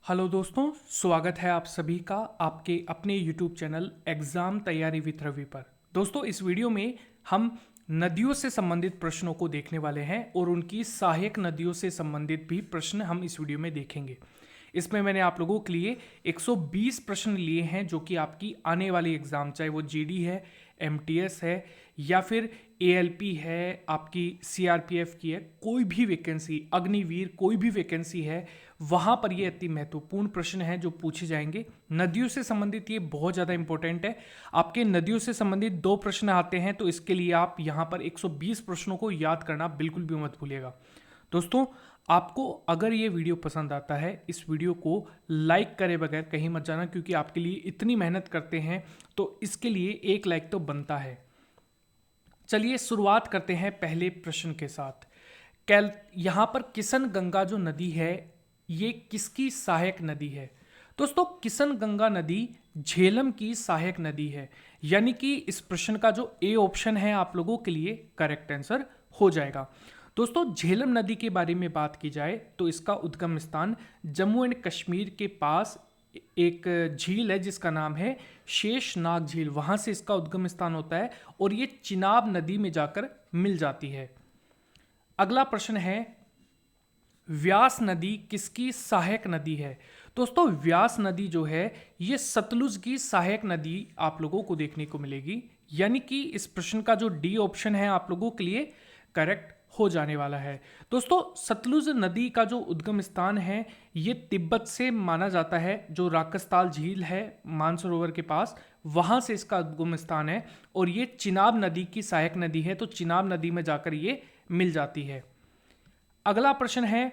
Hello दोस्तों, स्वागत है आप सभी का आपके अपने YouTube चैनल एग्ज़ाम तैयारी विद रवि पर। दोस्तों, इस वीडियो में हम नदियों से संबंधित प्रश्नों को देखने वाले हैं और उनकी सहायक नदियों से संबंधित भी प्रश्न हम इस वीडियो में देखेंगे। इसमें मैंने आप लोगों के लिए 120 प्रश्न लिए हैं जो कि आपकी आने वाली एग्ज़ाम, चाहे वो जीडी है, एमटीएस है या फिर एएलपी है, आपकी सीआरपीएफ की है, कोई भी वैकेंसी, अग्निवीर कोई भी वैकेंसी है, वहाँ पर ये अति महत्वपूर्ण प्रश्न हैं जो पूछे जाएंगे। नदियों से संबंधित ये बहुत ज़्यादा इंपॉर्टेंट है। आपके नदियों से संबंधित 2 प्रश्न आते हैं, तो इसके लिए आप यहाँ पर 120 प्रश्नों को याद करना बिल्कुल भी मत भूलिएगा। दोस्तों, आपको अगर ये वीडियो पसंद आता है, इस वीडियो को लाइक करे बगैर कहीं मत जाना, क्योंकि आपके लिए इतनी मेहनत करते हैं तो इसके लिए एक लाइक तो बनता है। चलिए शुरुआत करते हैं पहले प्रश्न के साथ। यहाँ पर किशन गंगा जो नदी है, ये किसकी सहायक नदी है? दोस्तों, किशन गंगा नदी झेलम की सहायक नदी है, यानी कि इस प्रश्न का जो ए ऑप्शन है आप लोगों के लिए करेक्ट आंसर हो जाएगा। दोस्तों, झेलम नदी के बारे में बात की जाए तो इसका उद्गम स्थान जम्मू एंड कश्मीर के पास एक झील है जिसका नाम है शेषनाग झील, वहां से इसका उद्गम स्थान होता है और ये चिनाब नदी में जाकर मिल जाती है। अगला प्रश्न है, व्यास नदी किसकी सहायक नदी है? दोस्तों, व्यास नदी जो है ये सतलुज की सहायक नदी आप लोगों को देखने को मिलेगी, यानी कि इस प्रश्न का जो डी ऑप्शन है आप लोगों के लिए करेक्ट हो जाने वाला है। दोस्तों, सतलुज नदी का जो उद्गम स्थान है ये तिब्बत से माना जाता है, जो राकसताल झील है मानसरोवर के पास, वहां से इसका उद्गम स्थान है और ये चिनाब नदी की सहायक नदी है, तो चिनाब नदी में जाकर ये मिल जाती है। अगला प्रश्न है,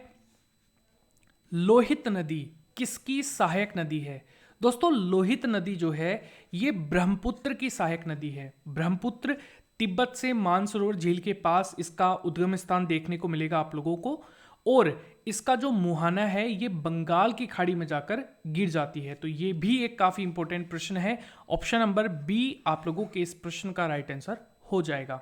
लोहित नदी किसकी सहायक नदी है? दोस्तों, लोहित नदी जो है ये ब्रह्मपुत्र की सहायक नदी है। ब्रह्मपुत्र तिब्बत से मानसरोवर झील के पास इसका उद्गम स्थान देखने को मिलेगा आप लोगों को, और इसका जो मुहाना है ये बंगाल की खाड़ी में जाकर गिर जाती है, तो ये भी एक काफी इंपॉर्टेंट प्रश्न है। ऑप्शन नंबर बी आप लोगों के इस प्रश्न का राइट आंसर हो जाएगा।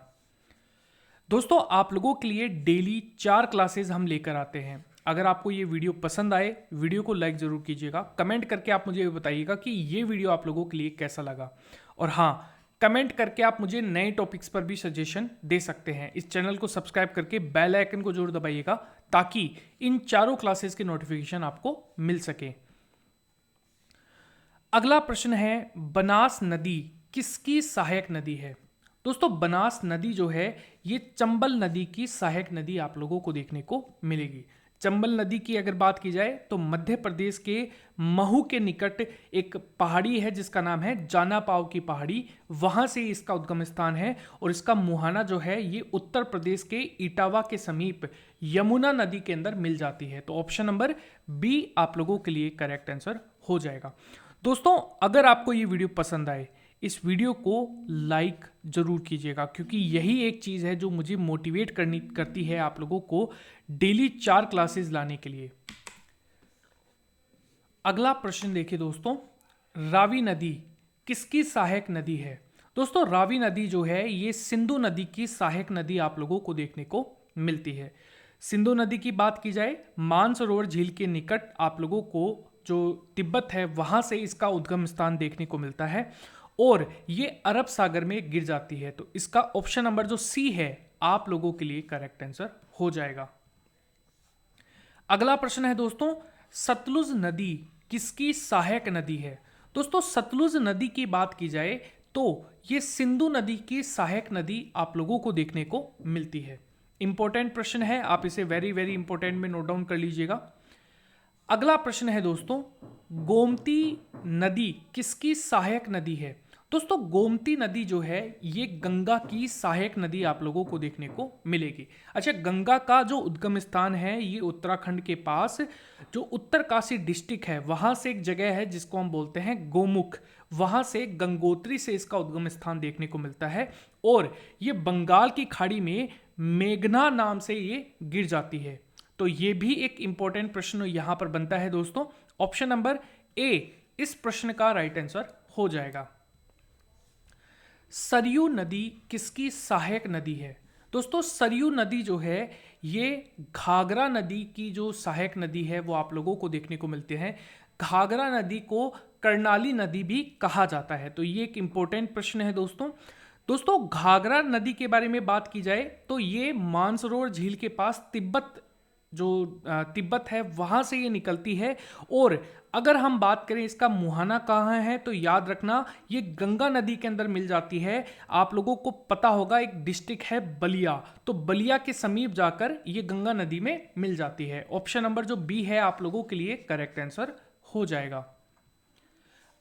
दोस्तों, आप लोगों के लिए डेली 4 क्लासेस हम लेकर आते हैं। अगर आपको ये वीडियो पसंद आए, वीडियो को लाइक जरूर कीजिएगा, कमेंट करके आप मुझे बताइएगा कि ये वीडियो आप लोगों के लिए कैसा लगा, और हाँ, कमेंट करके आप मुझे नए टॉपिक्स पर भी सजेशन दे सकते हैं। इस चैनल को सब्सक्राइब करके बेल आइकन को जरूर दबाइएगा ताकि इन चारों क्लासेस के नोटिफिकेशन आपको मिल सके। अगला प्रश्न है, बनास नदी किसकी सहायक नदी है? दोस्तों, बनास नदी जो है ये चंबल नदी की सहायक नदी आप लोगों को देखने को मिलेगी। चंबल नदी की अगर बात की जाए तो मध्य प्रदेश के महू के निकट एक पहाड़ी है जिसका नाम है जाना पाव की पहाड़ी, वहां से इसका उद्गम स्थान है और इसका मुहाना जो है ये उत्तर प्रदेश के इटावा के समीप यमुना नदी के अंदर मिल जाती है, तो ऑप्शन नंबर बी आप लोगों के लिए करेक्ट आंसर हो जाएगा। दोस्तों, अगर आपको ये वीडियो पसंद आए, इस वीडियो को लाइक जरूर कीजिएगा, क्योंकि यही एक चीज़ है जो मुझे मोटिवेट करती है आप लोगों को डेली 4 क्लासेस लाने के लिए। अगला प्रश्न देखिए दोस्तों, रावी नदी किसकी सहायक नदी है? दोस्तों, रावी नदी जो है ये सिंधु नदी की सहायक नदी आप लोगों को देखने को मिलती है। सिंधु नदी की बात की जाए, मानसरोवर झील के निकट आप लोगों को जो तिब्बत है वहां से इसका उद्गम स्थान देखने को मिलता है और ये अरब सागर में गिर जाती है, तो इसका ऑप्शन नंबर जो सी है आप लोगों के लिए करेक्ट आंसर हो जाएगा। अगला प्रश्न है दोस्तों, सतलुज नदी किसकी सहायक नदी है? दोस्तों, सतलुज नदी की बात की जाए तो ये सिंधु नदी की सहायक नदी आप लोगों को देखने को मिलती है। इंपॉर्टेंट प्रश्न है, आप इसे वेरी वेरी इंपॉर्टेंट में नोट डाउन कर लीजिएगा। अगला प्रश्न है दोस्तों, गोमती नदी किसकी सहायक नदी है? दोस्तों, गोमती नदी जो है ये गंगा की सहायक नदी आप लोगों को देखने को मिलेगी। अच्छा, गंगा का जो उद्गम स्थान है ये उत्तराखंड के पास जो उत्तरकाशी डिस्ट्रिक्ट है वहां से एक जगह है जिसको हम बोलते हैं गोमुख, वहां से गंगोत्री से इसका उद्गम स्थान देखने को मिलता है और ये बंगाल की खाड़ी में मेघना नाम से ये गिर जाती है, तो ये भी एक इंपॉर्टेंट प्रश्न यहां पर बनता है दोस्तों। ऑप्शन नंबर ए इस प्रश्न का राइट आंसर हो जाएगा। सरयू नदी किसकी सहायक नदी है? दोस्तों, सरयू नदी जो है ये घाघरा नदी की जो सहायक नदी है वो आप लोगों को देखने को मिलते हैं। घाघरा नदी को कर्णाली नदी भी कहा जाता है। तो ये एक इंपॉर्टेंट प्रश्न है दोस्तों। दोस्तों घाघरा नदी के बारे में बात की जाए तो ये मानसरोवर झील के पास तिब्बत है वहां से ये निकलती है। और अगर हम बात करें इसका मुहाना कहाँ है तो याद रखना ये गंगा नदी के अंदर मिल जाती है। आप लोगों को पता होगा एक डिस्ट्रिक्ट है बलिया, तो बलिया के समीप जाकर ये गंगा नदी में मिल जाती है। ऑप्शन नंबर जो बी है आप लोगों के लिए करेक्ट आंसर हो जाएगा।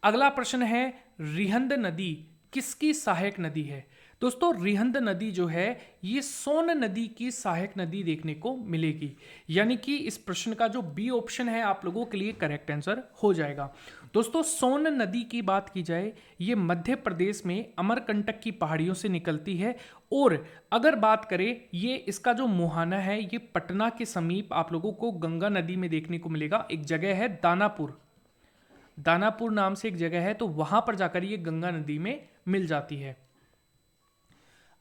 अगला प्रश्न है रिहंद नदी किसकी सहायक नदी है। दोस्तों रिहंद नदी जो है ये सोन नदी की सहायक नदी देखने को मिलेगी, यानी कि इस प्रश्न का जो बी ऑप्शन है आप लोगों के लिए करेक्ट आंसर हो जाएगा। दोस्तों सोन नदी की बात की जाए ये मध्य प्रदेश में अमरकंटक की पहाड़ियों से निकलती है। और अगर बात करें ये इसका जो मुहाना है ये पटना के समीप आप लोगों को गंगा नदी में देखने को मिलेगा। एक जगह है दानापुर नाम से एक जगह है, तो वहां पर जाकर ये गंगा नदी में मिल जाती है।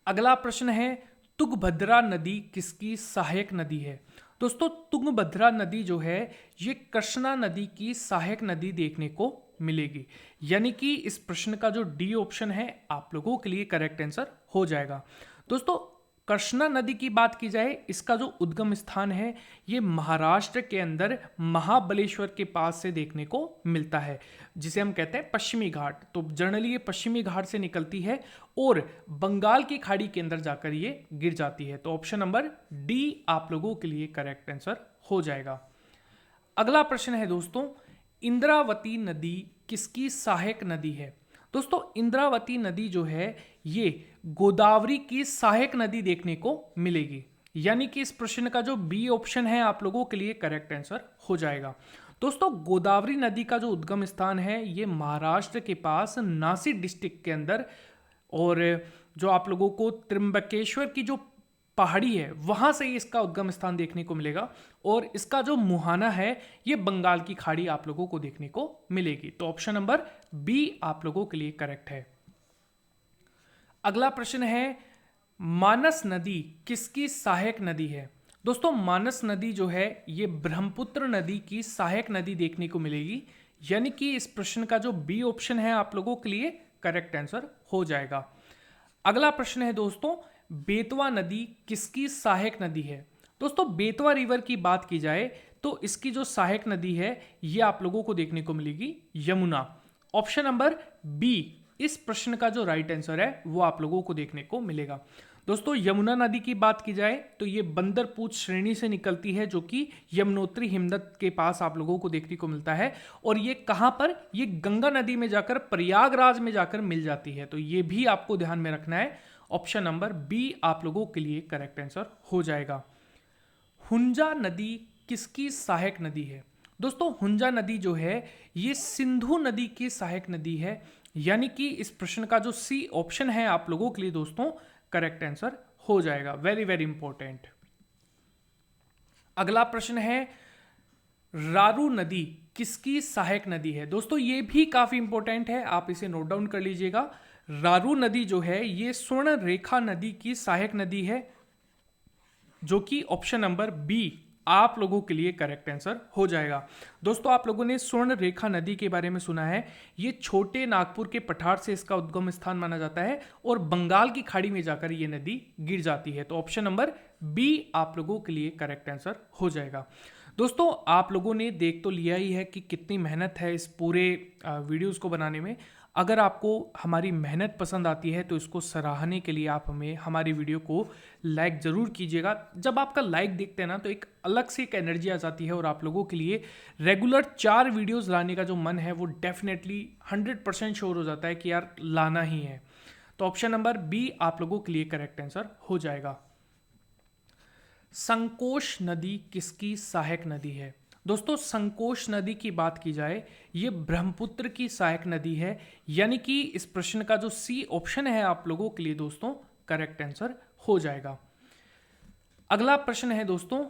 अगला प्रश्न है तुंगभद्रा नदी किसकी सहायक नदी है। दोस्तों तुंगभद्रा नदी जो है ये कृष्णा नदी की सहायक नदी देखने को मिलेगी, यानी कि इस प्रश्न का जो डी ऑप्शन है आप लोगों के लिए करेक्ट आंसर हो जाएगा। दोस्तों कृष्णा नदी की बात की जाए इसका जो उद्गम स्थान है ये महाराष्ट्र के अंदर महाबलेश्वर के पास से देखने को मिलता है, जिसे हम कहते हैं पश्चिमी घाट। तो जनरली ये पश्चिमी घाट से निकलती है और बंगाल की खाड़ी के अंदर जाकर ये गिर जाती है। तो ऑप्शन नंबर डी आप लोगों के लिए करेक्ट आंसर हो जाएगा। अगला प्रश्न है दोस्तों इंद्रावती नदी किसकी सहायक नदी है। दोस्तों इंद्रावती नदी जो है ये गोदावरी की सहायक नदी देखने को मिलेगी, यानी कि इस प्रश्न का जो बी ऑप्शन है आप लोगों के लिए करेक्ट आंसर हो जाएगा। दोस्तों गोदावरी नदी का जो उद्गम स्थान है ये महाराष्ट्र के पास नासिक डिस्ट्रिक्ट के अंदर, और जो आप लोगों को त्र्यंबकेश्वर की जो पहाड़ी है वहां से इसका उद्गम स्थान देखने को मिलेगा। और इसका जो मुहाना है ये बंगाल की खाड़ी आप लोगों को देखने को मिलेगी। तो ऑप्शन नंबर बी आप लोगों के लिए करेक्ट है। अगला प्रश्न है मानस नदी किसकी सहायक नदी है। दोस्तों मानस नदी जो है ये ब्रह्मपुत्र नदी की सहायक नदी देखने को मिलेगी, यानी कि इस प्रश्न का जो बी ऑप्शन है आप लोगों के लिए करेक्ट आंसर हो जाएगा। अगला प्रश्न है दोस्तों बेतवा नदी किसकी सहायक नदी है। दोस्तों बेतवा रिवर की बात की जाए तो इसकी जो सहायक नदी है ये आप लोगों को देखने को मिलेगी यमुना। ऑप्शन नंबर बी इस प्रश्न का जो राइट आंसर है वो आप लोगों को देखने को मिलेगा। दोस्तों यमुना नदी की बात की जाए तो ये बंदरपूछ श्रेणी से निकलती है, जो कि यमुनोत्री हिमनद के पास आप लोगों को देखने को मिलता है। और ये कहां पर, ये गंगा नदी में जाकर प्रयागराज में जाकर मिल जाती है। तो ये भी आपको ध्यान में रखना है। ऑप्शन नंबर बी आप लोगों के लिए करेक्ट आंसर हो जाएगा। हुंजा नदी किसकी सहायक नदी है। दोस्तों हुंजा नदी जो है ये सिंधु नदी की सहायक नदी है, यानी कि इस प्रश्न का जो सी ऑप्शन है आप लोगों के लिए दोस्तों करेक्ट आंसर हो जाएगा। Very very important. अगला प्रश्न है रारू नदी किसकी सहायक नदी है। दोस्तों ये भी काफी इंपॉर्टेंट है, आप इसे नोट डाउन कर लीजिएगा। रारू नदी जो है ये स्वर्ण रेखा नदी की सहायक नदी है, जो कि ऑप्शन नंबर बी आप लोगों के लिए करेक्ट आंसर हो जाएगा। दोस्तों आप लोगों ने स्वर्ण रेखा नदी के बारे में सुना है, ये छोटे नागपुर के पठार से इसका उद्गम स्थान माना जाता है और बंगाल की खाड़ी में जाकर ये नदी गिर जाती है। तो ऑप्शन नंबर बी आप लोगों के लिए करेक्ट आंसर हो जाएगा। दोस्तों आप लोगों ने देख तो लिया ही है कि कितनी मेहनत है इस पूरे वीडियोस को बनाने में। अगर आपको हमारी मेहनत पसंद आती है तो इसको सराहने के लिए आप हमें हमारी वीडियो को लाइक ज़रूर कीजिएगा। जब आपका लाइक देखते हैं ना तो एक अलग से एक एनर्जी आ जाती है और आप लोगों के लिए रेगुलर 4 वीडियोस लाने का जो मन है वो डेफिनेटली 100% श्योर हो जाता है कि यार लाना ही है। तो ऑप्शन नंबर बी आप लोगों के लिए करेक्ट आंसर हो जाएगा। संकोश नदी किसकी सहायक नदी है। दोस्तों संकोश नदी की बात की जाए ये ब्रह्मपुत्र की सहायक नदी है, यानी कि इस प्रश्न का जो सी ऑप्शन है आप लोगों के लिए दोस्तों करेक्ट आंसर हो जाएगा। अगला प्रश्न है दोस्तों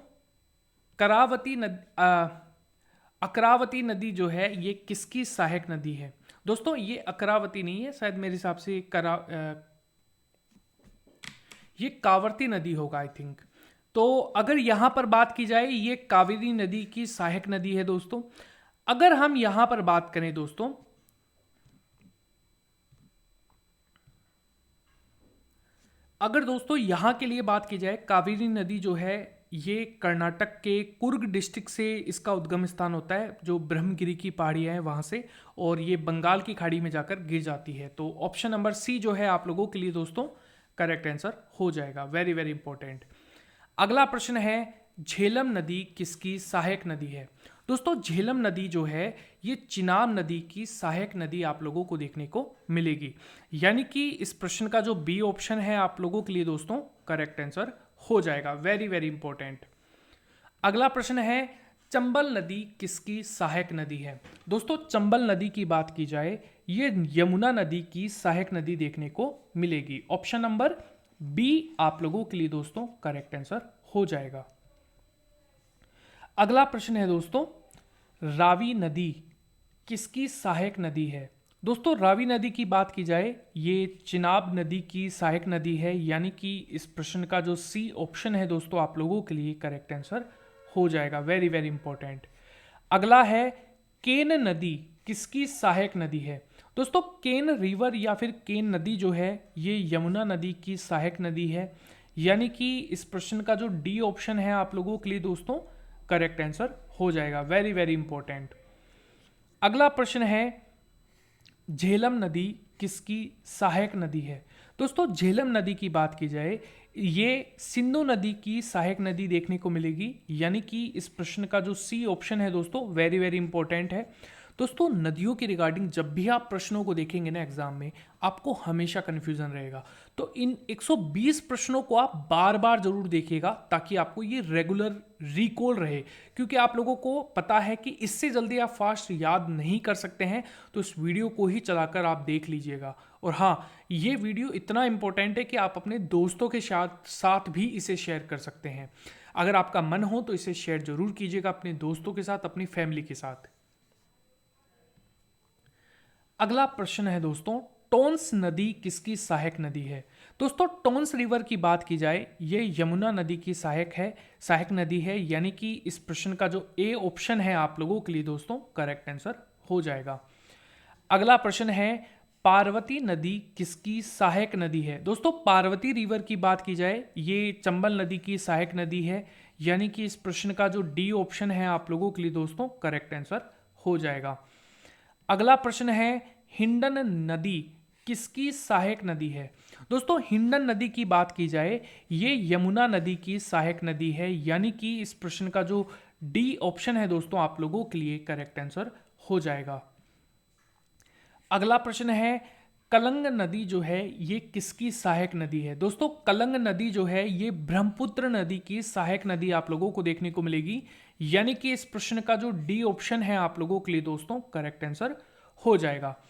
अकरावती नदी जो है ये किसकी सहायक नदी है। दोस्तों ये अकरावती नहीं है, शायद मेरे हिसाब से ये कावर्ती नदी होगा आई थिंक। तो अगर यहां पर बात की जाए, ये कावेरी नदी की सहायक नदी है दोस्तों। अगर हम यहां पर बात करें दोस्तों, अगर दोस्तों यहां के लिए बात की जाए, कावेरी नदी जो है ये कर्नाटक के कुर्ग डिस्ट्रिक्ट से इसका उद्गम स्थान होता है, जो ब्रह्मगिरी की पहाड़ियां हैं वहां से, और ये बंगाल की खाड़ी में जाकर गिर जाती है। तो ऑप्शन नंबर सी जो है आप लोगों के लिए दोस्तों करेक्ट आंसर हो जाएगा। Very very important. अगला प्रश्न है, झेलम नदी किसकी सहायक नदी है? दोस्तों झेलम नदी जो है ये चिनाब नदी की सहायक नदी आप लोगों को देखने को मिलेगी, यानी कि इस प्रश्न का जो बी ऑप्शन है आप लोगों के लिए दोस्तों करेक्ट आंसर हो जाएगा। Very very important. अगला प्रश्न है, चंबल नदी किसकी सहायक नदी है? दोस्तों चंबल नदी की बात की जाए, ये यमुना नदी की सहायक नदी देखने को मिलेगी। ऑप्शन नंबर बी आप लोगों के लिए दोस्तों करेक्ट आंसर हो जाएगा। अगला प्रश्न है दोस्तों, रावी नदी किसकी सहायक नदी है? दोस्तों रावी नदी की बात की जाए, ये चिनाब नदी की सहायक नदी है, यानी कि इस प्रश्न का जो सी ऑप्शन है दोस्तों आप लोगों के लिए करेक्ट आंसर हो जाएगा। Very very important. अगला है, केन नदी किसकी सहायक नदी है? दोस्तों केन रिवर या फिर केन नदी जो है ये यमुना नदी की सहायक नदी है, यानी कि इस प्रश्न का जो डी ऑप्शन है आप लोगों के लिए दोस्तों करेक्ट आंसर हो जाएगा। Very very important. अगला प्रश्न है, झेलम नदी किसकी सहायक नदी है? दोस्तों झेलम नदी की बात की जाए, ये सिंधु नदी की सहायक नदी देखने को मिलेगी, यानी कि इस प्रश्न का जो सी ऑप्शन है दोस्तों वेरी वेरी इंपॉर्टेंट है। दोस्तों नदियों के रिगार्डिंग जब भी आप प्रश्नों को देखेंगे ना एग्जाम में, आपको हमेशा कंफ्यूजन रहेगा। तो इन 120 प्रश्नों को आप बार बार जरूर देखिएगा ताकि आपको ये रेगुलर रिकॉल रहे, क्योंकि आप लोगों को पता है कि इससे जल्दी आप फास्ट याद नहीं कर सकते हैं। तो इस वीडियो को ही चलाकर आप देख लीजिएगा। और हाँ, ये वीडियो इतना इंपॉर्टेंट है कि आप अपने दोस्तों के साथ भी इसे शेयर कर सकते हैं। अगर आपका मन हो तो इसे शेयर जरूर कीजिएगा अपने दोस्तों के साथ, अपनी फैमिली के साथ। अगला प्रश्न है दोस्तों, टोन्स नदी किसकी सहायक नदी है? दोस्तों टोन्स रिवर की बात की जाए, ये यमुना नदी की सहायक नदी है, यानी कि इस प्रश्न का जो ए ऑप्शन है आप लोगों के लिए दोस्तों करेक्ट आंसर हो जाएगा। अगला प्रश्न है, पार्वती नदी किसकी सहायक नदी है? दोस्तों पार्वती रिवर की बात की जाए, ये चंबल नदी की सहायक नदी है, यानी कि इस प्रश्न का जो डी ऑप्शन है आप लोगों के लिए दोस्तों करेक्ट आंसर हो जाएगा। अगला प्रश्न है, हिंडन नदी किसकी सहायक नदी है? दोस्तों हिंडन नदी की बात की जाए, ये यमुना नदी की सहायक नदी है, यानी कि इस प्रश्न का जो डी ऑप्शन है दोस्तों आप लोगों के लिए करेक्ट आंसर हो जाएगा। अगला प्रश्न है, कलंग नदी जो है ये किसकी सहायक नदी है? दोस्तों कलंग नदी जो है ये ब्रह्मपुत्र नदी की सहायक नदी आप लोगों को देखने को मिलेगी, यानी कि इस प्रश्न का जो डी ऑप्शन है आप लोगों के लिए दोस्तों करेक्ट आंसर हो जाएगा।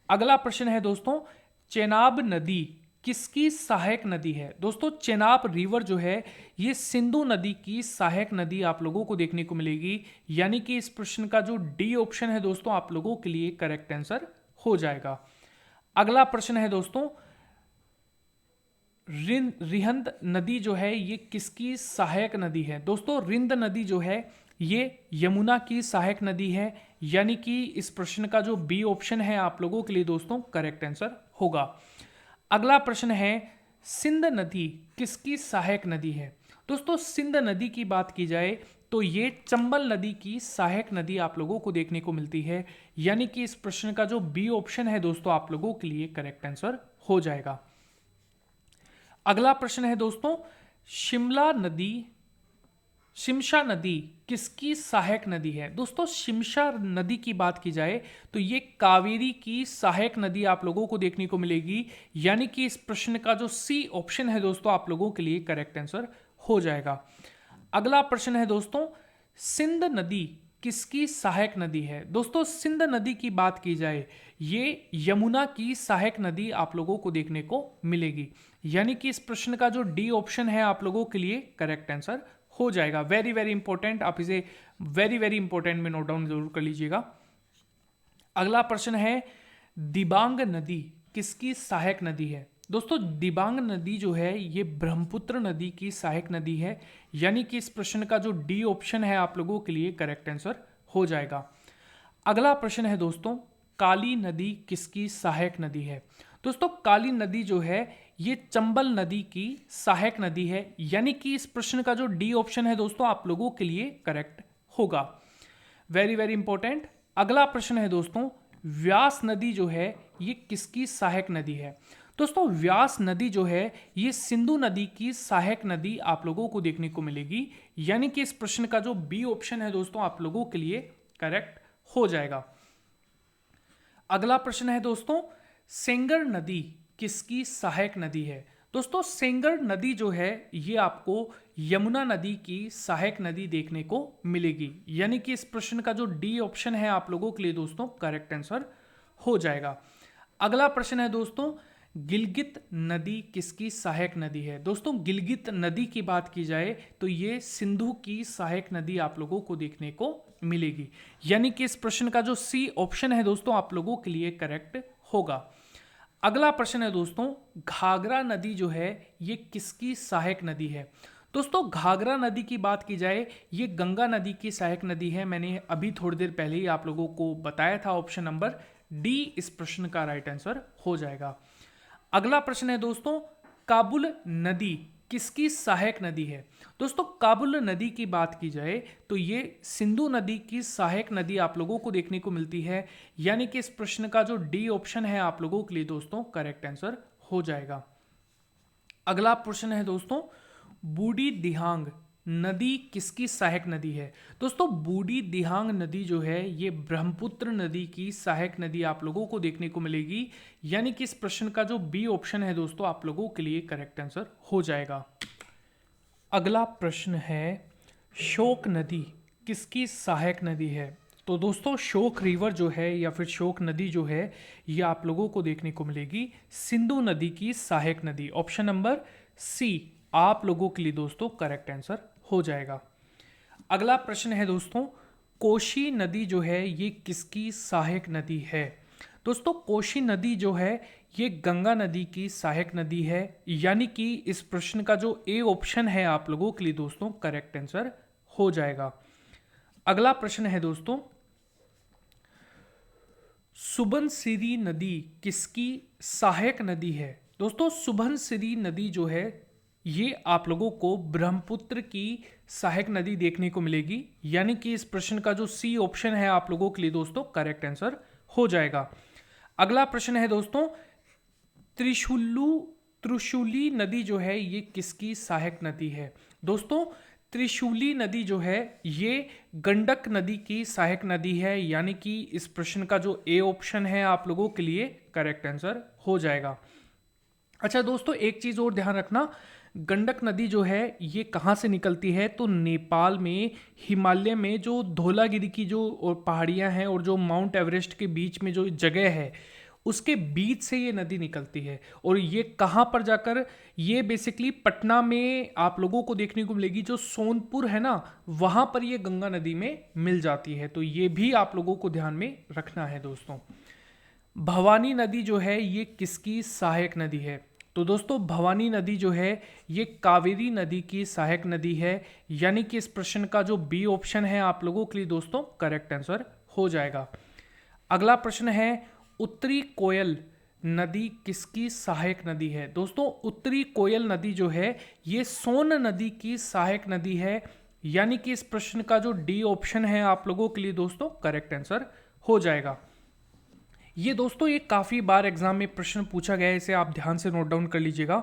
अगला प्रश्न है दोस्तों, चेनाब नदी किसकी सहायक नदी है? दोस्तों चेनाब रिवर जो है ये सिंधु नदी की सहायक नदी आप लोगों को देखने को मिलेगी, यानी कि इस प्रश्न का जो डी ऑप्शन है दोस्तों आप लोगों के लिए करेक्ट आंसर हो जाएगा। अगला प्रश्न है दोस्तों, रिहंद नदी जो है ये किसकी सहायक नदी है? दोस्तों रिंद नदी जो है ये यमुना की सहायक नदी है, यानी कि इस प्रश्न का जो बी ऑप्शन है आप लोगों के लिए दोस्तों करेक्ट आंसर होगा। अगला प्रश्न है, सिंध नदी किसकी सहायक नदी है? दोस्तों सिंध नदी की बात की जाए तो ये चंबल नदी की सहायक नदी आप लोगों को देखने को मिलती है, यानी कि इस प्रश्न का जो बी ऑप्शन है दोस्तों आप लोगों के लिए करेक्ट आंसर हो जाएगा। अगला प्रश्न है दोस्तों, शिमशा नदी किसकी सहायक नदी है? दोस्तों शिमशा नदी की बात की जाए तो ये कावेरी की सहायक नदी आप लोगों को देखने को मिलेगी, यानी कि इस प्रश्न का जो सी ऑप्शन है दोस्तों आप लोगों के लिए करेक्ट आंसर हो जाएगा। अगला प्रश्न है दोस्तों, सिंध नदी किसकी सहायक नदी है? दोस्तों सिंध नदी की बात की जाए, ये यमुना की सहायक नदी आप लोगों को देखने को मिलेगी, यानी कि इस प्रश्न का जो डी ऑप्शन है आप लोगों के लिए करेक्ट आंसर हो जाएगा। वेरी वेरी इंपॉर्टेंट, आप इसे वेरी वेरी इंपॉर्टेंट में नोट डाउन जरूर कर लीजिएगा। अगला प्रश्न है, दिबांग नदी किसकी सहायक नदी है? दोस्तों दिबांग नदी जो है ये ब्रह्मपुत्र नदी की सहायक नदी है, यानी कि इस प्रश्न का जो डी ऑप्शन है आप लोगों के लिए करेक्ट आंसर हो जाएगा। अगला प्रश्न है दोस्तों, काली नदी किसकी सहायक नदी है? दोस्तों काली नदी जो है ये चंबल नदी की सहायक नदी है, यानी कि इस प्रश्न का जो डी ऑप्शन है दोस्तों आप लोगों के लिए करेक्ट होगा। Very very important. अगला प्रश्न है दोस्तों, व्यास नदी जो है ये किसकी सहायक नदी है? दोस्तों व्यास नदी जो है ये सिंधु नदी की सहायक नदी आप लोगों को देखने को मिलेगी, यानी कि इस प्रश्न का जो बी ऑप्शन है दोस्तों आप लोगों के लिए करेक्ट हो जाएगा। अगला प्रश्न है दोस्तों, सेंगर नदी किसकी सहायक नदी है? दोस्तों सेंगर नदी जो है ये आपको यमुना नदी की सहायक नदी देखने को मिलेगी, यानी कि इस प्रश्न का जो डी ऑप्शन है आप लोगों के लिए दोस्तों करेक्ट आंसर हो जाएगा। अगला प्रश्न है दोस्तों, गिलगित नदी किसकी सहायक नदी है? दोस्तों गिलगित नदी की बात की जाए तो ये सिंधु की सहायक नदी आप लोगों को देखने को मिलेगी, यानी कि इस प्रश्न का जो सी ऑप्शन है दोस्तों आप लोगों के लिए करेक्ट होगा। अगला प्रश्न है दोस्तों, घाघरा नदी जो है ये किसकी सहायक नदी है? दोस्तों घाघरा नदी की बात की जाए ये गंगा नदी की सहायक नदी है, मैंने अभी थोड़ी देर पहले ही आप लोगों को बताया था। ऑप्शन नंबर डी इस प्रश्न का राइट आंसर हो जाएगा। अगला प्रश्न है दोस्तों, काबुल नदी किसकी सहायक नदी है? दोस्तों काबुल नदी की बात की जाए तो ये सिंधु नदी की सहायक नदी आप लोगों को देखने को मिलती है, यानी कि इस प्रश्न का जो डी ऑप्शन है आप लोगों के लिए दोस्तों करेक्ट आंसर हो जाएगा। अगला प्रश्न है दोस्तों, बूढ़ी दिहांग नदी किसकी सहायक नदी है? दोस्तों बूढ़ी दिहांग नदी जो है ये ब्रह्मपुत्र नदी की सहायक नदी आप लोगों को देखने को मिलेगी, यानी कि इस प्रश्न का जो बी ऑप्शन है दोस्तों आप लोगों के लिए करेक्ट आंसर हो जाएगा। अगला प्रश्न है, शोक नदी किसकी सहायक नदी है? तो दोस्तों शोक रिवर जो है या फिर शोक नदी जो है ये आप लोगों को देखने को मिलेगी सिंधु नदी की सहायक नदी। ऑप्शन नंबर सी आप लोगों के लिए दोस्तों करेक्ट आंसर हो जाएगा। अगला प्रश्न है दोस्तों, कोशी नदी जो है ये किसकी सहायक नदी है? दोस्तों कोशी नदी जो है ये गंगा नदी की सहायक नदी है, यानी कि इस प्रश्न का जो ए ऑप्शन है आप लोगों के लिए दोस्तों करेक्ट आंसर हो जाएगा। अगला प्रश्न है दोस्तों, सुबनसिरी नदी किसकी सहायक नदी है? दोस्तों सुबनसिरी नदी जो है ये आप लोगों को ब्रह्मपुत्र की सहायक नदी देखने को मिलेगी, यानी कि इस प्रश्न का जो सी ऑप्शन है आप लोगों के लिए दोस्तों करेक्ट आंसर हो जाएगा। अगला प्रश्न है दोस्तों, त्रिशूली नदी जो है ये किसकी सहायक नदी है? दोस्तों त्रिशूली नदी जो है ये गंडक नदी की सहायक नदी है, यानी कि इस प्रश्न का जो ए ऑप्शन है आप लोगों के लिए करेक्ट आंसर हो जाएगा। अच्छा दोस्तों एक चीज और ध्यान रखना, गंडक नदी जो है ये कहाँ से निकलती है? तो नेपाल में हिमालय में जो धौलागिरी की जो पहाड़ियाँ हैं और जो माउंट एवरेस्ट के बीच में जो जगह है उसके बीच से ये नदी निकलती है, और ये कहाँ पर जाकर, ये बेसिकली पटना में आप लोगों को देखने को मिलेगी, जो सोनपुर है ना वहाँ पर ये गंगा नदी में मिल जाती है, तो ये भी आप लोगों को ध्यान में रखना है दोस्तों। भवानी नदी जो है ये किसकी सहायक नदी है? तो दोस्तों भवानी नदी जो है ये कावेरी नदी की सहायक नदी है, यानी कि इस प्रश्न का जो बी ऑप्शन है आप लोगों के लिए दोस्तों करेक्ट आंसर हो जाएगा। अगला प्रश्न है, उत्तरी कोयल नदी किसकी सहायक नदी है? दोस्तों उत्तरी कोयल नदी जो है ये सोन नदी की सहायक नदी है, यानी कि इस प्रश्न का जो डी ऑप्शन है आप लोगों के लिए दोस्तों करेक्ट आंसर हो जाएगा। ये दोस्तों ये काफ़ी बार एग्जाम में प्रश्न पूछा गया है, इसे आप ध्यान से नोट डाउन कर लीजिएगा।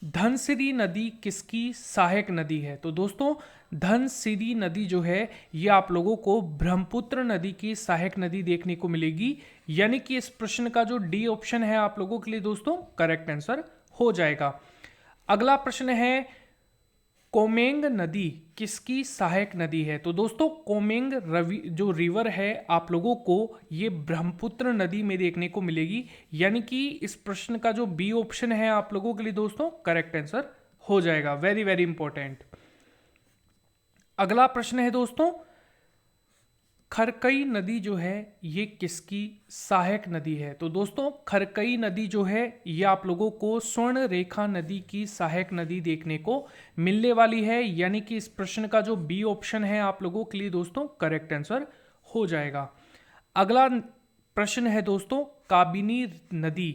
धनसिरी नदी किसकी सहायक नदी है? तो दोस्तों धनसिरी नदी जो है ये आप लोगों को ब्रह्मपुत्र नदी की सहायक नदी देखने को मिलेगी, यानी कि इस प्रश्न का जो डी ऑप्शन है आप लोगों के लिए दोस्तों करेक्ट आंसर हो जाएगा। अगला प्रश्न है, कोमेंग नदी किसकी सहायक नदी है? तो दोस्तों कोमेंग जो रिवर है आप लोगों को ये ब्रह्मपुत्र नदी में देखने को मिलेगी, यानी कि इस प्रश्न का जो बी ऑप्शन है आप लोगों के लिए दोस्तों करेक्ट आंसर हो जाएगा। Very very important. अगला प्रश्न है दोस्तों, खरकई नदी जो है ये किसकी सहायक नदी है? तो दोस्तों खरकई नदी जो है ये आप लोगों को स्वर्ण रेखा नदी की सहायक नदी देखने को मिलने वाली है, यानी कि इस प्रश्न का जो बी ऑप्शन है आप लोगों के लिए दोस्तों करेक्ट आंसर हो जाएगा। अगला प्रश्न है दोस्तों, काबिनी नदी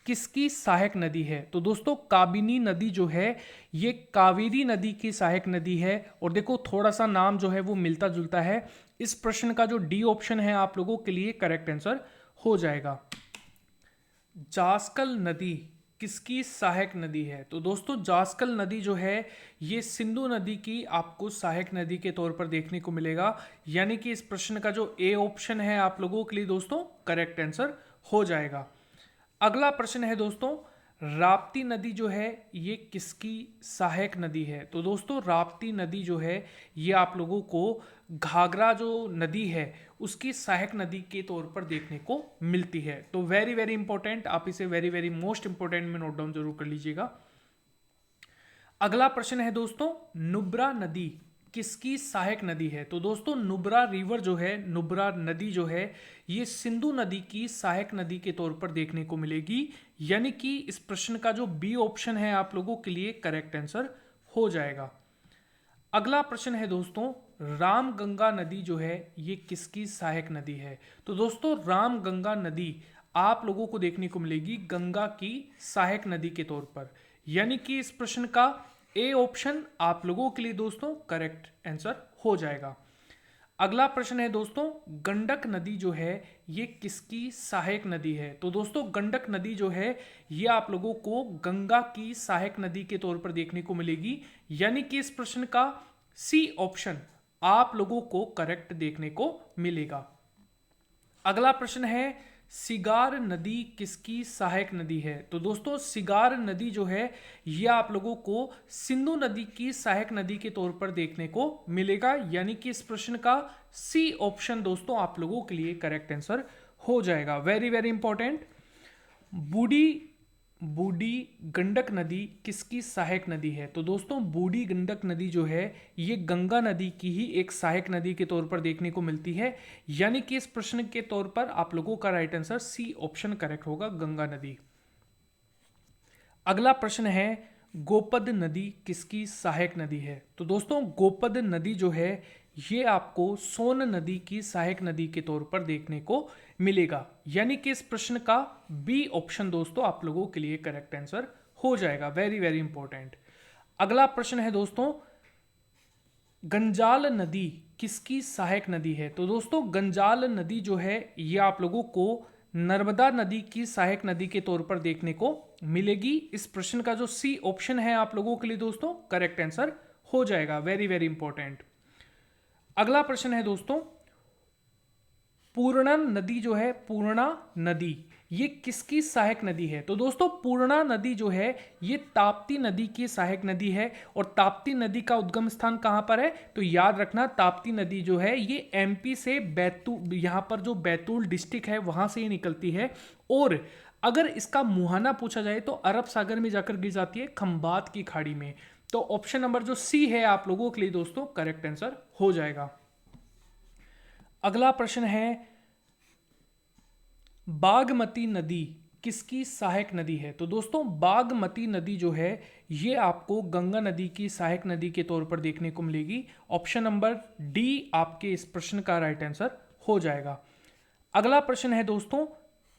किसकी सहायक नदी है? तो दोस्तों काबिनी नदी जो है ये कावेरी नदी की सहायक नदी है। और देखो थोड़ा सा नाम जो है वो मिलता जुलता है। इस प्रश्न का जो डी ऑप्शन है आप लोगों के लिए करेक्ट आंसर हो जाएगा। जास्कल नदी किसकी सहायक नदी है? तो दोस्तों जास्कल नदी जो है ये सिंधु नदी की आपको सहायक नदी के तौर पर देखने को मिलेगा, यानी कि इस प्रश्न का जो ए ऑप्शन है आप लोगों के लिए दोस्तों करेक्ट आंसर हो जाएगा। अगला प्रश्न है दोस्तों, राप्ती नदी जो है ये किसकी सहायक नदी है? तो दोस्तों राप्ती नदी जो है ये आप लोगों को घाघरा जो नदी है उसकी सहायक नदी के तौर पर देखने को मिलती है। तो वेरी वेरी इंपॉर्टेंट, आप इसे वेरी वेरी मोस्ट इंपॉर्टेंट में नोट डाउन जरूर कर लीजिएगा। अगला प्रश्न है दोस्तों, नुब्रा नदी किसकी सहायक नदी है? तो दोस्तों नुब्रा रिवर जो है, नुब्रा नदी जो है ये सिंधु नदी की सहायक नदी के तौर पर देखने को मिलेगी, यानी कि इस प्रश्न का जो बी ऑप्शन है आप लोगों के लिए करेक्ट आंसर हो जाएगा। अगला प्रश्न है दोस्तों, रामगंगा नदी जो है ये किसकी सहायक नदी है? तो दोस्तों रामगंगा नदी आप लोगों को देखने को मिलेगी गंगा की सहायक नदी के तौर पर, यानी कि इस प्रश्न का ए ऑप्शन आप लोगों के लिए दोस्तों करेक्ट आंसर हो जाएगा। अगला प्रश्न है दोस्तों, गंडक नदी जो है ये किसकी सहायक नदी है? तो दोस्तों गंडक नदी जो है ये आप लोगों को गंगा की सहायक नदी के तौर पर देखने को मिलेगी, यानी कि इस प्रश्न का सी ऑप्शन आप लोगों को करेक्ट देखने को मिलेगा। अगला प्रश्न है, सिगार नदी किसकी सहायक नदी है? तो दोस्तों सिगार नदी जो है ये आप लोगों को सिंधु नदी की सहायक नदी के तौर पर देखने को मिलेगा, यानी कि इस प्रश्न का सी ऑप्शन दोस्तों आप लोगों के लिए करेक्ट आंसर हो जाएगा। वेरी वेरी इंपॉर्टेंट, बूढ़ी गंडक नदी किसकी सहायक नदी है? तो दोस्तों बूढ़ी गंडक नदी जो है ये गंगा नदी की ही एक सहायक नदी के तौर पर देखने को मिलती है, यानी कि इस प्रश्न के तौर पर आप लोगों का right answer C option correct होगा, गंगा नदी। अगला प्रश्न है, गोपद नदी किसकी सहायक नदी है? तो दोस्तों गोपद नदी जो है ये आपको सोन नदी की सहायक नदी के तौर पर देखने को मिलेगा, यानी कि इस प्रश्न का बी ऑप्शन दोस्तों आप लोगों के लिए करेक्ट आंसर हो जाएगा। Very very important. अगला प्रश्न है दोस्तों, गंजाल नदी किसकी सहायक नदी है? तो दोस्तों गंजाल नदी जो है ये आप लोगों को नर्मदा नदी की सहायक नदी के तौर पर देखने को मिलेगी। इस प्रश्न का जो सी ऑप्शन है आप लोगों के लिए दोस्तों करेक्ट आंसर हो जाएगा। Very very important. अगला प्रश्न है दोस्तों, पूर्णा नदी जो है, पूर्णा नदी ये किसकी सहायक नदी है? तो दोस्तों पूर्णा नदी जो है ये ताप्ती नदी की सहायक नदी है। और ताप्ती नदी का उद्गम स्थान कहां पर है? तो याद रखना ताप्ती नदी जो है ये एमपी से बैतूल, यहां पर जो बैतूल डिस्ट्रिक्ट है वहां से ये निकलती है। और अगर इसका मुहाना पूछा जाए तो अरब सागर में जाकर गिर जाती है खंबात की खाड़ी में। तो ऑप्शन नंबर जो सी है आप लोगों के लिए दोस्तों करेक्ट आंसर हो जाएगा। अगला प्रश्न है, बागमती नदी किसकी सहायक नदी है? तो दोस्तों बागमती नदी जो है ये आपको गंगा नदी की सहायक नदी के तौर पर देखने को मिलेगी। ऑप्शन नंबर डी आपके इस प्रश्न का राइट आंसर हो जाएगा। अगला प्रश्न है दोस्तों,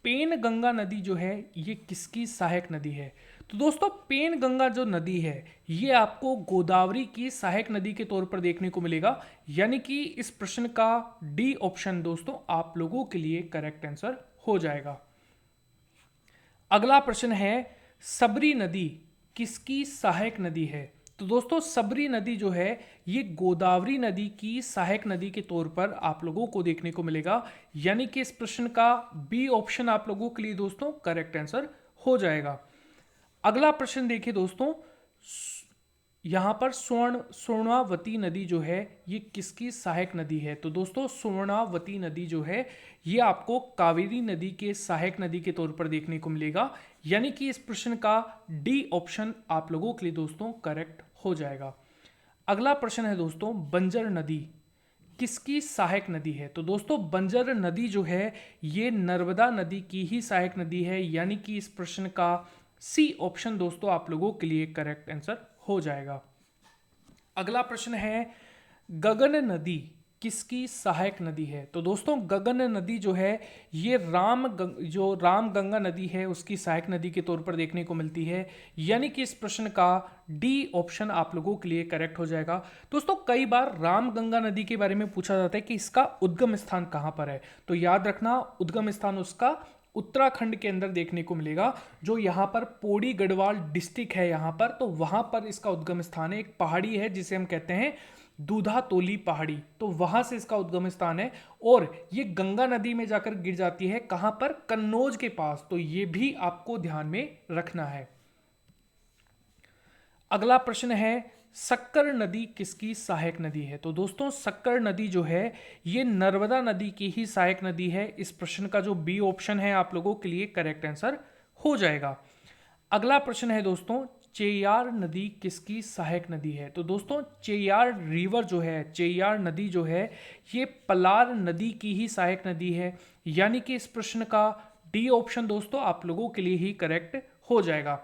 पेन गंगा नदी जो है ये किसकी सहायक नदी है? तो दोस्तों पेन गंगा जो नदी है ये आपको गोदावरी की सहायक नदी के तौर पर देखने को मिलेगा, यानी कि इस प्रश्न का डी ऑप्शन दोस्तों आप लोगों के लिए करेक्ट आंसर हो जाएगा। अगला प्रश्न है, सबरी नदी किसकी सहायक नदी है? तो दोस्तों सबरी नदी जो है ये गोदावरी नदी की सहायक नदी के तौर पर आप लोगों को देखने को मिलेगा, यानी कि इस प्रश्न का बी ऑप्शन आप लोगों के लिए दोस्तों करेक्ट आंसर हो जाएगा। अगला प्रश्न देखिए दोस्तों, यहां पर स्वर्णावती नदी जो है ये किसकी सहायक नदी है? तो दोस्तों स्वर्णावती नदी जो है ये आपको कावेरी नदी के सहायक नदी के तौर पर देखने को मिलेगा, यानी कि इस प्रश्न का डी ऑप्शन आप लोगों के लिए दोस्तों करेक्ट हो जाएगा। अगला प्रश्न है दोस्तों, बंजर नदी किसकी सहायक नदी है? तो दोस्तों बंजर नदी जो है ये नर्मदा नदी की ही सहायक नदी है, यानी कि इस प्रश्न का सी ऑप्शन दोस्तों आप लोगों के लिए करेक्ट आंसर हो जाएगा। अगला प्रश्न है, गगन नदी किसकी सहायक नदी है? तो दोस्तों गगन नदी जो है ये जो राम गंगा नदी है उसकी सहायक नदी के तौर पर देखने को मिलती है, यानी कि इस प्रश्न का डी ऑप्शन आप लोगों के लिए करेक्ट हो जाएगा। दोस्तों कई बार राम गंगा नदी के बारे में पूछा जाता है कि इसका उद्गम स्थान कहाँ पर है, तो याद रखना उद्गम स्थान उसका उत्तराखंड के अंदर देखने को मिलेगा, जो यहाँ पर पौड़ी गढ़वाल डिस्ट्रिक्ट है यहाँ पर, तो वहां पर इसका उद्गम स्थान है। एक पहाड़ी है जिसे हम कहते हैं दूधातोली पहाड़ी, तो वहां से इसका उद्गम स्थान है और ये गंगा नदी में जाकर गिर जाती है कहां पर? कन्नौज के पास, तो ये भी आपको ध्यान में रखना है। अगला प्रश्न है, सक्कर नदी किसकी सहायक नदी है? तो दोस्तों सक्कर नदी जो है ये नर्मदा नदी की ही सहायक नदी है। इस प्रश्न का जो बी ऑप्शन है आप लोगों के लिए करेक्ट आंसर हो जाएगा। अगला प्रश्न है दोस्तों, चेयार नदी किसकी सहायक नदी है? तो दोस्तों चेयार रिवर जो है, चेयार नदी जो है ये पलार नदी की ही सहायक नदी है, यानी कि इस प्रश्न का डी ऑप्शन दोस्तों आप लोगों के लिए ही करेक्ट हो जाएगा।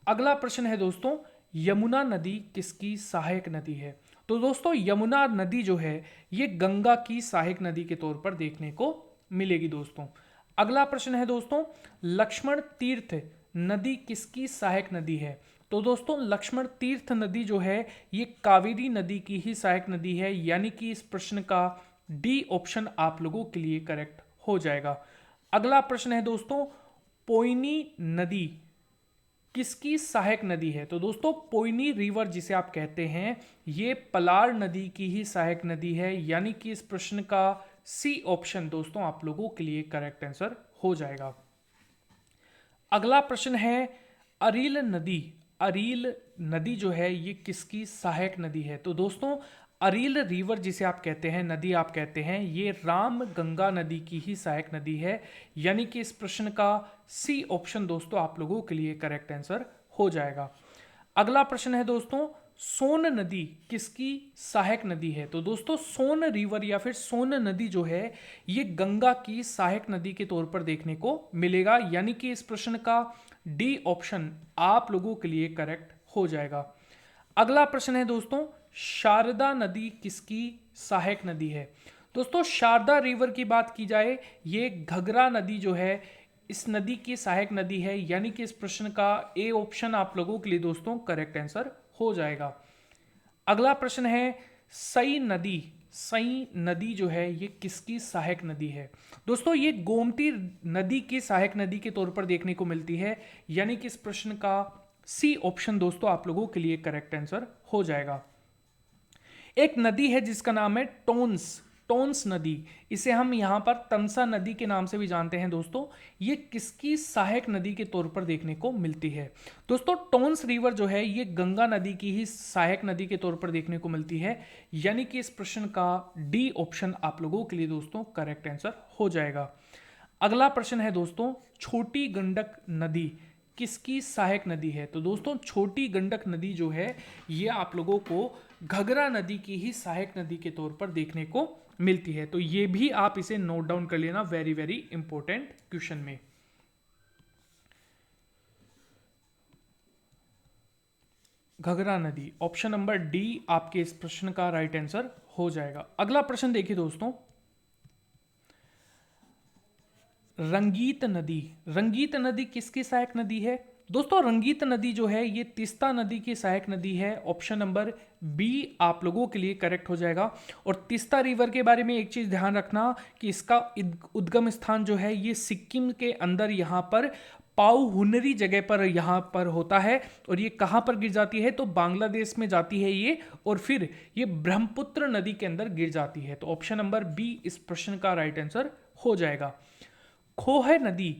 अगला प्रश्न है दोस्तों, यमुना नदी किसकी सहायक नदी है? तो दोस्तों यमुना नदी जो है ये गंगा की सहायक नदी के तौर पर देखने को मिलेगी दोस्तों। अगला प्रश्न है दोस्तों, लक्ष्मण तीर्थ नदी किसकी सहायक नदी है? तो दोस्तों लक्ष्मण तीर्थ नदी जो है ये कावेरी नदी की ही सहायक नदी है, यानी कि इस प्रश्न का डी ऑप्शन आप लोगों के लिए करेक्ट हो जाएगा। अगला प्रश्न है दोस्तों, पोइनी नदी किसकी सहायक नदी है? तो दोस्तों पोइनी रिवर जिसे आप कहते हैं ये पलार नदी की ही सहायक नदी है, यानी कि इस प्रश्न का सी ऑप्शन दोस्तों आप लोगों के लिए करेक्ट आंसर हो जाएगा। अगला प्रश्न है, अरील नदी जो है ये किसकी सहायक नदी है? तो दोस्तों अरील रिवर जिसे आप कहते हैं, नदी आप कहते हैं, ये राम गंगा नदी की ही सहायक नदी है, यानी कि इस प्रश्न का सी ऑप्शन दोस्तों आप लोगों के लिए करेक्ट आंसर हो जाएगा। अगला प्रश्न है दोस्तों, सोन नदी किसकी सहायक नदी है? तो दोस्तों सोन रिवर या फिर सोन नदी जो है ये गंगा की सहायक नदी के तौर पर देखने को मिलेगा, यानी कि इस प्रश्न का डी ऑप्शन आप लोगों के लिए करेक्ट हो जाएगा। अगला प्रश्न है दोस्तों, शारदा नदी किसकी सहायक नदी है? दोस्तों शारदा रिवर की बात की जाए ये घघरा नदी जो है इस नदी की सहायक नदी है, यानी कि इस प्रश्न का ए ऑप्शन आप लोगों के लिए दोस्तों करेक्ट आंसर हो जाएगा। अगला प्रश्न है, सई नदी जो है ये किसकी सहायक नदी है? दोस्तों ये गोमती नदी की सहायक नदी के तौर पर देखने को मिलती है, यानी कि इस प्रश्न का सी ऑप्शन दोस्तों आप लोगों के लिए करेक्ट आंसर हो जाएगा। एक नदी है जिसका नाम है टोन्स नदी, इसे हम यहाँ पर तमसा नदी के नाम से भी जानते हैं दोस्तों। ये किसकी सहायक नदी के तौर पर देखने को मिलती है? दोस्तों टोन्स रिवर जो है ये गंगा नदी की ही सहायक नदी के तौर पर देखने को मिलती है, यानी कि इस प्रश्न का डी ऑप्शन आप लोगों के लिए दोस्तों करेक्ट आंसर हो जाएगा। अगला प्रश्न है दोस्तों, छोटी गंडक नदी किसकी सहायक नदी है? तो दोस्तों छोटी गंडक नदी जो है ये आप लोगों को घघरा नदी की ही सहायक नदी के तौर पर देखने को मिलती है, तो ये भी आप इसे नोट डाउन कर लेना, वेरी वेरी इंपॉर्टेंट क्वेश्चन में। घघरा नदी ऑप्शन नंबर डी आपके इस प्रश्न का राइट आंसर हो जाएगा। अगला प्रश्न देखिए दोस्तों, रंगीत नदी किसकी सहायक नदी है? दोस्तों रंगीत नदी जो है ये तीस्ता नदी की सहायक नदी है, ऑप्शन नंबर बी आप लोगों के लिए करेक्ट हो जाएगा। और तीस्ता रिवर के बारे में एक चीज ध्यान रखना कि इसका उद्गम स्थान जो है ये सिक्किम के अंदर यहाँ पर पाउ हुनरी जगह पर यहाँ पर होता है, और ये कहाँ पर गिर जाती है? तो बांग्लादेश में जाती है ये, और फिर ये ब्रह्मपुत्र नदी के अंदर गिर जाती है, तो ऑप्शन नंबर बी इस प्रश्न का राइट आंसर हो जाएगा। खोह नदी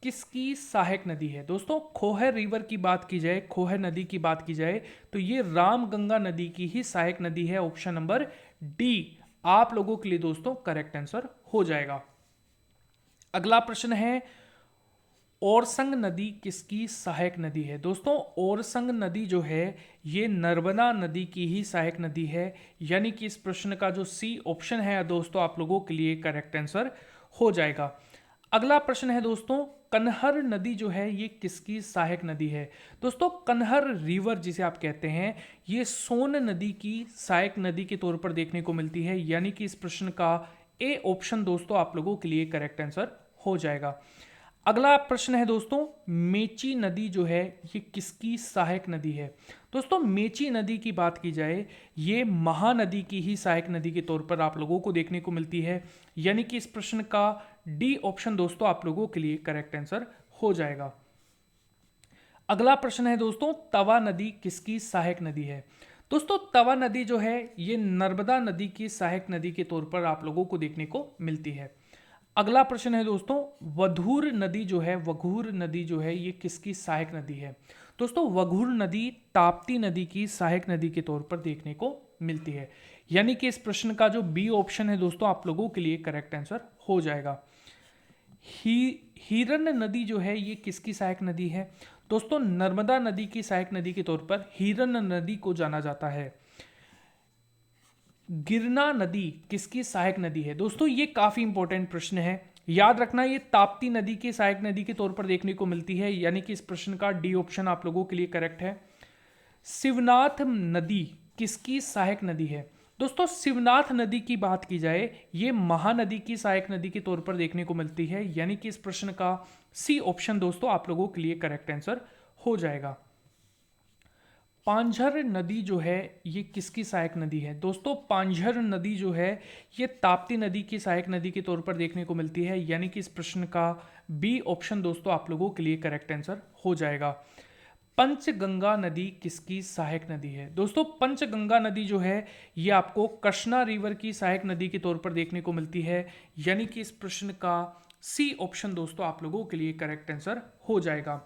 किसकी सहायक नदी है? दोस्तों खोह रिवर की बात की जाए, खोह नदी की बात की जाए तो ये राम गंगा नदी की ही सहायक नदी है, ऑप्शन नंबर डी आप लोगों के लिए दोस्तों करेक्ट आंसर हो जाएगा। अगला प्रश्न है, ओरसंग नदी किसकी सहायक नदी है? दोस्तों ओरसंग नदी जो है ये नर्मदा नदी की ही सहायक नदी है, यानी कि इस प्रश्न का जो सी ऑप्शन है दोस्तों आप लोगों के लिए करेक्ट आंसर हो जाएगा। अगला प्रश्न है दोस्तों, कन्हर नदी जो है ये किसकी सहायक नदी है? दोस्तों कन्हर रिवर जिसे आप कहते हैं ये सोन नदी की सहायक नदी के तौर पर देखने को मिलती है, यानी कि इस प्रश्न का ए ऑप्शन दोस्तों आप लोगों के लिए करेक्ट आंसर हो जाएगा। अगला प्रश्न है दोस्तों, मेची नदी जो है ये किसकी सहायक नदी है? दोस्तों मेची नदी की बात की जाए ये महानदी की ही सहायक नदी के तौर पर आप लोगों को देखने को मिलती है, यानी कि इस प्रश्न का डी ऑप्शन दोस्तों आप लोगों के लिए करेक्ट आंसर हो जाएगा। अगला प्रश्न है दोस्तों, तवा नदी किसकी सहायक नदी है? दोस्तों तवा नदी जो है ये नर्मदा नदी की सहायक नदी के तौर पर आप लोगों को देखने को मिलती है। अगला प्रश्न है दोस्तों, वघूर नदी जो है वघूर नदी जो है ये किसकी सहायक नदी है? दोस्तों वघूर नदी ताप्ती नदी की सहायक नदी के तौर पर देखने को मिलती है, यानी कि इस प्रश्न का जो बी ऑप्शन है दोस्तों आप लोगों के लिए करेक्ट आंसर हो जाएगा। हीरन नदी जो है ये किसकी सहायक नदी है? दोस्तों नर्मदा नदी की सहायक नदी के तौर पर हीरन नदी को जाना जाता है। गिरना नदी किसकी सहायक नदी है? दोस्तों ये काफी इंपॉर्टेंट प्रश्न है, याद रखना ये ताप्ती नदी की सहायक नदी के तौर पर देखने को मिलती है, यानी कि इस प्रश्न का डी ऑप्शन आप लोगों के लिए करेक्ट है। शिवनाथ नदी किसकी सहायक नदी है? दोस्तों शिवनाथ नदी की बात की जाए ये महानदी की सहायक नदी के तौर पर देखने को मिलती है, यानी कि इस प्रश्न का सी ऑप्शन दोस्तों आप लोगों के लिए करेक्ट आंसर हो जाएगा। पांझर नदी जो है ये किसकी सहायक नदी है? दोस्तों पांझर नदी जो है ये ताप्ती नदी की सहायक नदी के तौर पर देखने को मिलती है, यानी कि इस प्रश्न का बी ऑप्शन दोस्तों आप लोगों के लिए करेक्ट आंसर हो जाएगा। पंचगंगा नदी किसकी सहायक नदी है? दोस्तों पंचगंगा नदी जो है ये आपको कृष्णा रिवर की सहायक नदी के तौर पर देखने को मिलती है, यानी कि इस प्रश्न का सी ऑप्शन दोस्तों आप लोगों के लिए करेक्ट आंसर हो जाएगा।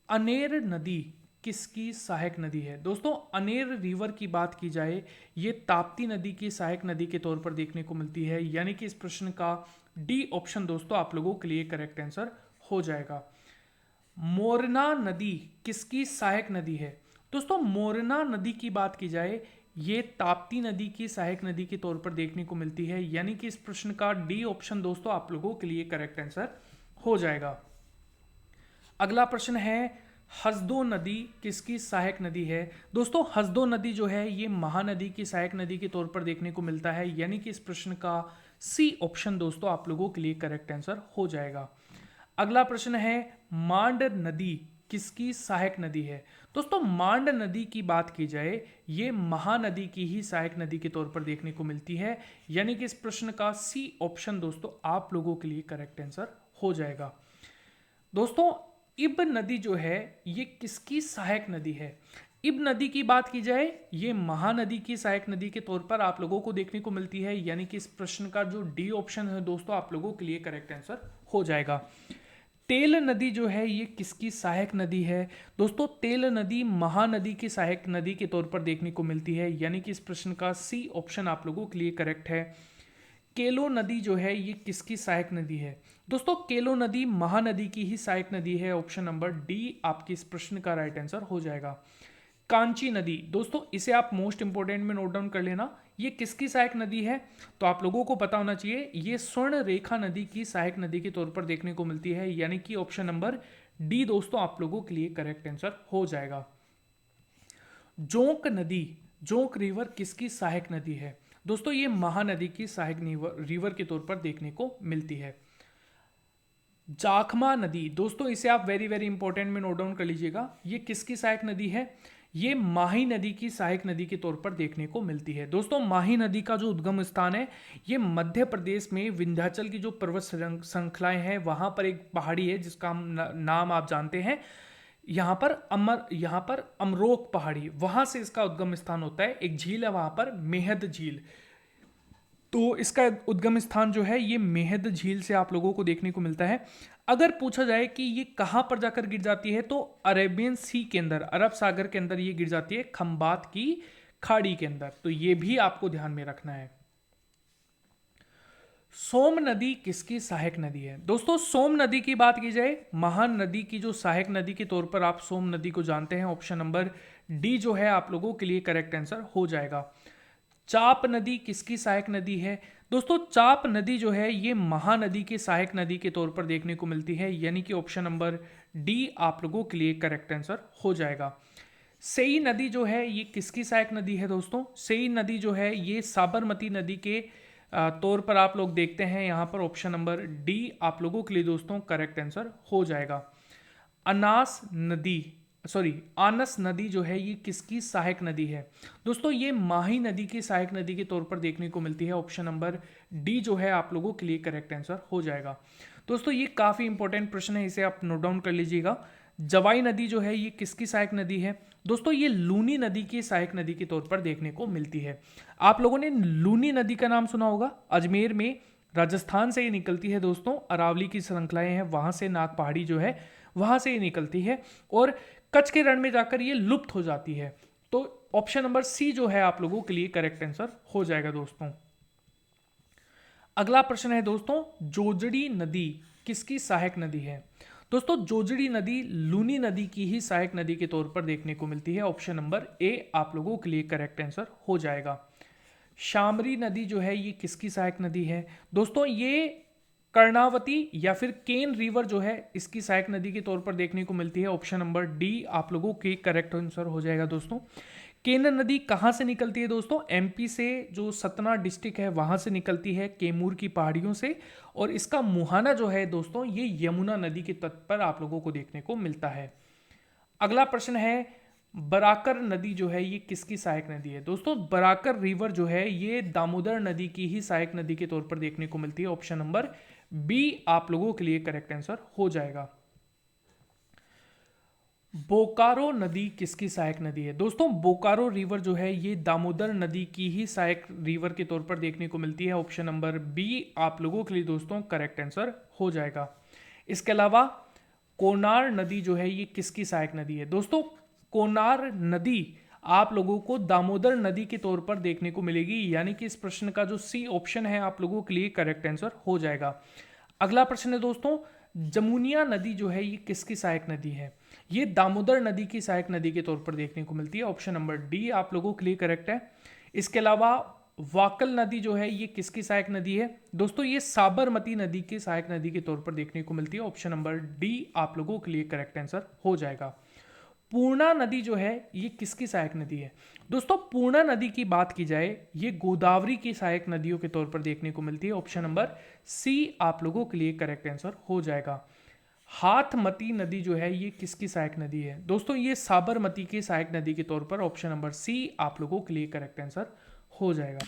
अनेर नदी किसकी सहायक नदी है? दोस्तों अनेर रिवर की बात की जाए ये ताप्ती नदी की सहायक नदी के तौर पर देखने को मिलती है, यानी कि इस प्रश्न का डी ऑप्शन दोस्तों आप लोगों के लिए करेक्ट आंसर हो जाएगा। मोरना नदी किसकी सहायक नदी है? दोस्तों मोरना नदी की बात की जाए ये ताप्ती नदी की सहायक नदी के तौर पर देखने को मिलती है, यानी कि इस प्रश्न का डी ऑप्शन दोस्तों आप लोगों के लिए करेक्ट आंसर हो जाएगा। अगला प्रश्न है, हसदो नदी किसकी सहायक नदी है? दोस्तों हसदो नदी जो है ये महानदी की सहायक नदी के तौर पर देखने को मिलता है, यानी कि इस प्रश्न का सी ऑप्शन दोस्तों आप लोगों के लिए करेक्ट आंसर हो जाएगा। अगला प्रश्न है, मांड नदी किसकी सहायक नदी है? दोस्तों मांड नदी की बात की जाए ये महानदी की ही सहायक नदी के तौर पर देखने को मिलती है, यानी कि इस प्रश्न का सी ऑप्शन दोस्तों आप लोगों के लिए करेक्ट आंसर हो जाएगा। दोस्तों इब नदी जो है ये किसकी सहायक नदी है? इब नदी की बात की जाए ये महानदी की सहायक नदी के तौर पर आप लोगों को देखने को मिलती है, यानी कि इस प्रश्न का जो डी ऑप्शन है दोस्तों आप लोगों के लिए करेक्ट आंसर हो जाएगा। तेल नदी जो है ये किसकी सहायक नदी है? दोस्तों तेल नदी महानदी की सहायक नदी के तौर पर देखने को मिलती है, यानी कि इस प्रश्न का सी ऑप्शन आप लोगों के लिए करेक्ट है। केलो नदी जो है ये किसकी सहायक नदी है? दोस्तों केलो नदी महानदी की ही सहायक नदी है, ऑप्शन नंबर डी आपके इस प्रश्न का राइट आंसर हो जाएगा। कांची नदी, दोस्तों इसे आप मोस्ट इंपोर्टेंट में नोट डाउन कर लेना, ये किसकी सहायक नदी है? तो आप लोगों को पता होना चाहिए ये स्वर्ण रेखा नदी की सहायक नदी के तौर पर देखने को मिलती है, यानी कि ऑप्शन नंबर डी दोस्तों आप लोगों के लिए करेक्ट आंसर हो जाएगा। जोंक नदी, जोंक रिवर किसकी सहायक नदी है? दोस्तों ये महानदी की सहायक रिवर के तौर पर देखने को मिलती है। जाखमा नदी, दोस्तों इसे आप वेरी वेरी इंपॉर्टेंट में नोट डाउन कर लीजिएगा, ये किसकी सहायक नदी है? ये माही नदी की सहायक नदी के तौर पर देखने को मिलती है। दोस्तों माही नदी का जो उद्गम स्थान है ये मध्य प्रदेश में विंध्याचल की जो पर्वत श्रृंखलाएं हैं वहां पर एक पहाड़ी है जिसका नाम आप जानते हैं, यहाँ पर अमरोक पहाड़ी, वहां से इसका उद्गम स्थान होता है। एक झील है वहां पर मेहद झील, तो इसका उद्गम स्थान जो है ये मेहद झील से आप लोगों को देखने को मिलता है। अगर पूछा जाए कि ये कहां पर जाकर गिर जाती है तो अरेबियन सी के अंदर, अरब सागर के अंदर ये गिर जाती है, खंबात की खाड़ी के अंदर, तो ये भी आपको ध्यान में रखना है। सोम नदी किसकी सहायक नदी है? दोस्तों सोम नदी की बात की जाए, महान नदी की जो सहायक नदी के तौर पर आप सोम नदी को जानते हैं। ऑप्शन नंबर डी जो है आप लोगों के लिए करेक्ट आंसर हो जाएगा। चाप नदी किसकी सहायक नदी है? दोस्तों चाप नदी जो है ये महानदी की सहायक नदी के तौर पर देखने को मिलती है, यानी कि ऑप्शन नंबर डी आप लोगों के लिए करेक्ट आंसर हो जाएगा। सेई नदी जो है ये किसकी सहायक नदी है? दोस्तों सेई नदी जो है ये साबरमती नदी के तौर पर आप लोग देखते हैं यहाँ पर। ऑप्शन नंबर डी आप लोगों के लिए दोस्तों करेक्ट आंसर हो जाएगा। अनास नदी आनस नदी जो है ये किसकी सहायक नदी है? दोस्तों ये माही नदी की सहायक नदी के तौर पर देखने को मिलती है। ऑप्शन नंबर डी जो है आप लोगों के लिए करेक्ट आंसर हो जाएगा। दोस्तों ये काफी इंपॉर्टेंट प्रश्न है, इसे आप नोट डाउन कर लीजिएगा। जवाई नदी जो है ये किसकी सहायक नदी है? दोस्तों ये लूनी नदी की सहायक नदी के तौर पर देखने को मिलती है। आप लोगों ने लूनी नदी का नाम सुना होगा, अजमेर में राजस्थान से ये निकलती है दोस्तों। अरावली की श्रृंखलाएं हैं, वहां से नाग पहाड़ी जो है वहां से ये निकलती है और कच्छ के रण में जाकर ये लुप्त हो जाती है। तो ऑप्शन नंबर सी जो है आप लोगों के लिए करेक्ट आंसर हो जाएगा दोस्तों। अगला प्रश्न है दोस्तों, जोजड़ी नदी किसकी सहायक नदी है? दोस्तों जोजड़ी नदी लूनी नदी की ही सहायक नदी के तौर पर देखने को मिलती है। ऑप्शन नंबर ए आप लोगों के लिए करेक्ट आंसर हो जाएगा। शामरी नदी जो है ये किसकी सहायक नदी है? दोस्तों ये कर्णावती या फिर केन रिवर जो है इसकी सहायक नदी के तौर पर देखने को मिलती है। ऑप्शन नंबर डी आप लोगों के करेक्ट आंसर हो जाएगा दोस्तों। केन नदी कहां से निकलती है दोस्तों? एमपी से, जो सतना डिस्ट्रिक्ट है वहां से निकलती है, कैमूर की पहाड़ियों से। और इसका मुहाना जो है दोस्तों ये यमुना नदी के तट पर आप लोगों को देखने को मिलता है। अगला प्रश्न है, बराकर नदी जो है ये किसकी सहायक नदी है? दोस्तों बराकर रिवर जो है ये दामोदर नदी की ही सहायक नदी के तौर पर देखने को मिलती है। ऑप्शन नंबर बी आप लोगों के लिए करेक्ट आंसर हो जाएगा। बोकारो नदी किसकी सहायक नदी है? दोस्तों बोकारो रिवर जो है ये दामोदर नदी की ही सहायक रिवर के तौर पर देखने को मिलती है। ऑप्शन नंबर बी आप लोगों के लिए दोस्तों करेक्ट आंसर हो जाएगा। इसके अलावा कोनार नदी जो है ये किसकी सहायक नदी है? दोस्तों कोनार नदी आप लोगों को दामोदर नदी के तौर पर देखने को मिलेगी, यानी कि इस प्रश्न का जो सी ऑप्शन है आप लोगों के लिए करेक्ट आंसर हो जाएगा। अगला प्रश्न है दोस्तों, जमुनिया नदी जो है ये किसकी सहायक नदी है? ये दामोदर नदी की सहायक नदी के तौर पर देखने को मिलती है। ऑप्शन नंबर डी आप लोगों के लिए करेक्ट है। इसके अलावा वाकल नदी जो है ये किसकी सहायक नदी है? दोस्तों ये साबरमती नदी की सहायक नदी के तौर पर देखने को मिलती है। ऑप्शन नंबर डी आप लोगों के लिए करेक्ट आंसर हो जाएगा। पूर्णा नदी जो है ये किसकी सहायक नदी है? दोस्तों पूर्णा नदी की बात की जाए ये गोदावरी की सहायक नदियों के तौर पर देखने को मिलती है। ऑप्शन नंबर सी आप लोगों के लिए करेक्ट आंसर हो जाएगा। हाथमती नदी जो है ये किसकी सहायक नदी है? दोस्तों ये साबरमती की सहायक नदी के तौर पर ऑप्शन नंबर सी आप लोगों के लिए करेक्ट आंसर हो जाएगा।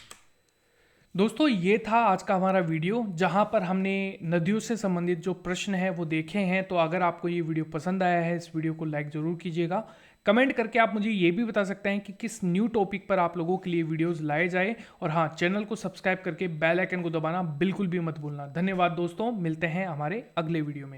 दोस्तों ये था आज का हमारा वीडियो, जहां पर हमने नदियों से संबंधित जो प्रश्न है वो देखे हैं। तो अगर आपको ये वीडियो पसंद आया है, इस वीडियो को लाइक जरूर कीजिएगा। कमेंट करके आप मुझे ये भी बता सकते हैं कि किस न्यू टॉपिक पर आप लोगों के लिए वीडियोस लाए जाए। और हाँ, चैनल को सब्सक्राइब करके बेल आइकन को दबाना बिल्कुल भी मत भूलना। धन्यवाद दोस्तों, मिलते हैं हमारे अगले वीडियो में।